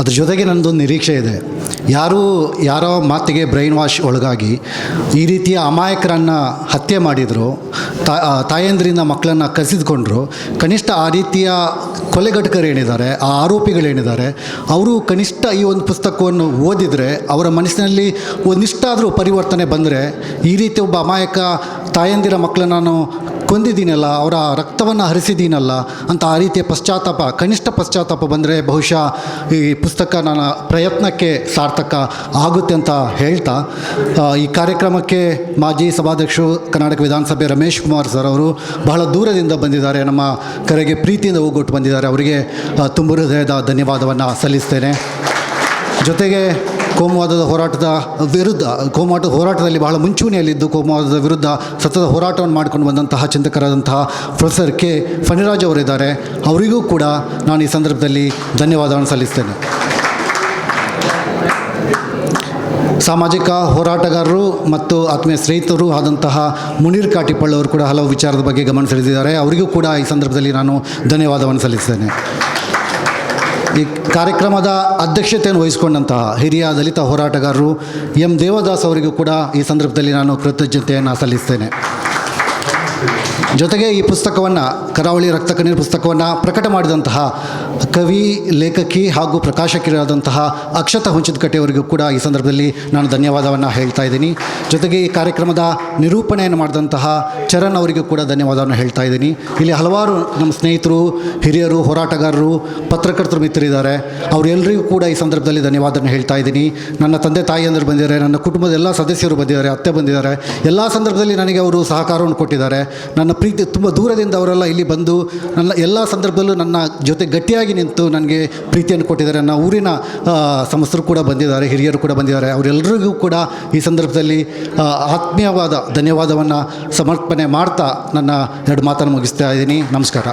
ಅದ್ರ ಜೊತೆಗೆ ನನ್ನದೊಂದು ನಿರೀಕ್ಷೆ ಇದೆ. ಯಾರೋ ಮಾತಿಗೆ ಬ್ರೈನ್ ವಾಶ್ ಒಳಗಾಗಿ ಈ ರೀತಿಯ ಅಮಾಯಕರನ್ನು ಹತ್ಯೆ ಮಾಡಿದರು, ತಾಯಂದ್ರಿಂದ ಮಕ್ಕಳನ್ನು ಕಸಿದುಕೊಂಡ್ರು. ಕನಿಷ್ಠ ಆ ರೀತಿಯ ಕೊಲೆಗಟ್ಟಕರೇನಿದ್ದಾರೆ, ಆ ಆರೋಪಿಗಳೇನಿದ್ದಾರೆ, ಅವರು ಕನಿಷ್ಠ ಈ ಒಂದು ಪುಸ್ತಕವನ್ನು ಓದಿದರೆ ಅವರ ಮನಸ್ಸಿನಲ್ಲಿ ಒಂದಿಷ್ಟಾದರೂ ಪರಿವರ್ತನೆ ಬಂದರೆ, ಈ ರೀತಿ ಒಬ್ಬ ಅಮಾಯಕ ತಾಯಂದಿರ ಮಕ್ಕಳನ್ನು ನಾನು ಕೊಂದಿದ್ದೀನಲ್ಲ, ಅವರ ರಕ್ತವನ್ನು ಹರಿಸಿದ್ದೀನಲ್ಲ ಅಂತ ಆ ರೀತಿಯ ಕನಿಷ್ಠ ಪಶ್ಚಾತ್ತಾಪ ಬಂದರೆ ಬಹುಶಃ ಈ ಪುಸ್ತಕ ನನ್ನ ಪ್ರಯತ್ನಕ್ಕೆ ಸಾರ್ಥಕ ಆಗುತ್ತೆ ಅಂತ ಹೇಳ್ತಾ, ಈ ಕಾರ್ಯಕ್ರಮಕ್ಕೆ ಮಾಜಿ ಸಭಾಧ್ಯಕ್ಷರು ಕರ್ನಾಟಕ ವಿಧಾನಸಭೆ ರಮೇಶ್ ಕುಮಾರ್ ಸರ್ ಅವರು ಬಹಳ ದೂರದಿಂದ ಬಂದಿದ್ದಾರೆ, ನಮ್ಮ ಕರೆಗೆ ಪ್ರೀತಿಯಿಂದ ಹೋಗೊಟ್ಟು ಬಂದಿದ್ದಾರೆ. ಅವರಿಗೆ ತುಂಬ ಹೃದಯದ ಧನ್ಯವಾದವನ್ನು ಸಲ್ಲಿಸ್ತೇನೆ. ಜೊತೆಗೆ ಕೋಮುವಾದದ ಹೋರಾಟದಲ್ಲಿ ಬಹಳ ಮುಂಚೂಣಿಯಲ್ಲಿದ್ದು ಕೋಮುವಾದದ ವಿರುದ್ಧ ಸತತ ಹೋರಾಟವನ್ನು ಮಾಡಿಕೊಂಡು ಬಂದಂತಹ ಚಿಂತಕರಾದಂತಹ ಪ್ರೊಫೆಸರ್ ಕೆ ಫಣಿರಾಜ್ ಅವರಿದ್ದಾರೆ. ಅವರಿಗೂ ಕೂಡ ನಾನು ಈ ಸಂದರ್ಭದಲ್ಲಿ ಧನ್ಯವಾದವನ್ನು ಸಲ್ಲಿಸ್ತೇನೆ. ಸಾಮಾಜಿಕ ಹೋರಾಟಗಾರರು ಮತ್ತು ಆತ್ಮೀಯ ಸ್ನೇಹಿತರು ಆದಂತಹ ಮುನೀರ್ ಕಾಟಿಪಳ್ಳ ಅವರು ಕೂಡ ಹಲವು ವಿಚಾರದ ಬಗ್ಗೆ ಗಮನ ಸೆಳೆದಿದ್ದಾರೆ. ಅವರಿಗೂ ಕೂಡ ಈ ಸಂದರ್ಭದಲ್ಲಿ ನಾನು ಧನ್ಯವಾದವನ್ನು ಸಲ್ಲಿಸ್ತೇನೆ. ಈ ಕಾರ್ಯಕ್ರಮದ ಅಧ್ಯಕ್ಷತೆಯನ್ನು ವಹಿಸಿಕೊಂಡಂತಹ ಹಿರಿಯ ದಲಿತ ಹೋರಾಟಗಾರರು ಎಂ ದೇವದಾಸ್ ಅವರಿಗೂ ಕೂಡ ಈ ಸಂದರ್ಭದಲ್ಲಿ ನಾನು ಕೃತಜ್ಞತೆಯನ್ನು ಸಲ್ಲಿಸ್ತೇನೆ. ಜೊತೆಗೆ ಈ ಪುಸ್ತಕವನ್ನು, ಕರಾವಳಿ ರಕ್ತ ಕಣ್ಣೀರು ಪುಸ್ತಕವನ್ನು ಪ್ರಕಟ ಮಾಡಿದಂತಹ ಕವಿ, ಲೇಖಕಿ ಹಾಗೂ ಪ್ರಕಾಶಕಿರಾದಂತಹ ಅಕ್ಷತಾ ಹುಂಚದಕಟ್ಟೆಯವರಿಗೂ ಕೂಡ ಈ ಸಂದರ್ಭದಲ್ಲಿ ನಾನು ಧನ್ಯವಾದವನ್ನು ಹೇಳ್ತಾ ಇದ್ದೀನಿ. ಜೊತೆಗೆ ಈ ಕಾರ್ಯಕ್ರಮದ ನಿರೂಪಣೆಯನ್ನು ಮಾಡಿದಂತಹ ಚರಣ್ ಅವರಿಗೂ ಕೂಡ ಧನ್ಯವಾದವನ್ನು ಹೇಳ್ತಾ ಇದ್ದೀನಿ. ಇಲ್ಲಿ ಹಲವಾರು ನಮ್ಮ ಸ್ನೇಹಿತರು, ಹಿರಿಯರು, ಹೋರಾಟಗಾರರು, ಪತ್ರಕರ್ತರು ಮಿತ್ರರಿದ್ದಾರೆ. ಅವರೆಲ್ಲರಿಗೂ ಕೂಡ ಈ ಸಂದರ್ಭದಲ್ಲಿ ಧನ್ಯವಾದವನ್ನು ಹೇಳ್ತಾ ಇದ್ದೀನಿ. ನನ್ನ ತಂದೆ ತಾಯಿಯಂದರು ಬಂದಿದ್ದಾರೆ, ನನ್ನ ಕುಟುಂಬದ ಎಲ್ಲ ಸದಸ್ಯರು ಬಂದಿದ್ದಾರೆ, ಅತ್ತೆ ಬಂದಿದ್ದಾರೆ. ಎಲ್ಲ ಸಂದರ್ಭದಲ್ಲಿ ನನಗೆ ಅವರು ಸಹಕಾರವನ್ನು ಕೊಟ್ಟಿದ್ದಾರೆ. ನನ್ನ ಪ್ರೀತಿ ತುಂಬ ದೂರದಿಂದ ಅವರೆಲ್ಲ ಇಲ್ಲಿ ಬಂದು ನನ್ನ ಎಲ್ಲ ಸಂದರ್ಭದಲ್ಲೂ ನನ್ನ ಜೊತೆ ಗಟ್ಟಿಯಾಗಿ ನಿಂತು ನನಗೆ ಪ್ರೀತಿಯನ್ನು ಕೊಟ್ಟಿದ್ದಾರೆ. ನನ್ನ ಊರಿನ ಸಮಸ್ತರು ಕೂಡ ಬಂದಿದ್ದಾರೆ, ಹಿರಿಯರು ಕೂಡ ಬಂದಿದ್ದಾರೆ. ಅವರೆಲ್ಲರಿಗೂ ಕೂಡ ಈ ಸಂದರ್ಭದಲ್ಲಿ ಆತ್ಮೀಯವಾದ ಧನ್ಯವಾದವನ್ನು ಸಮರ್ಪಣೆ ಮಾಡ್ತಾ ನನ್ನ ಎರಡು ಮಾತನ್ನು ಮುಗಿಸ್ತಾ ಇದ್ದೀನಿ. ನಮಸ್ಕಾರ.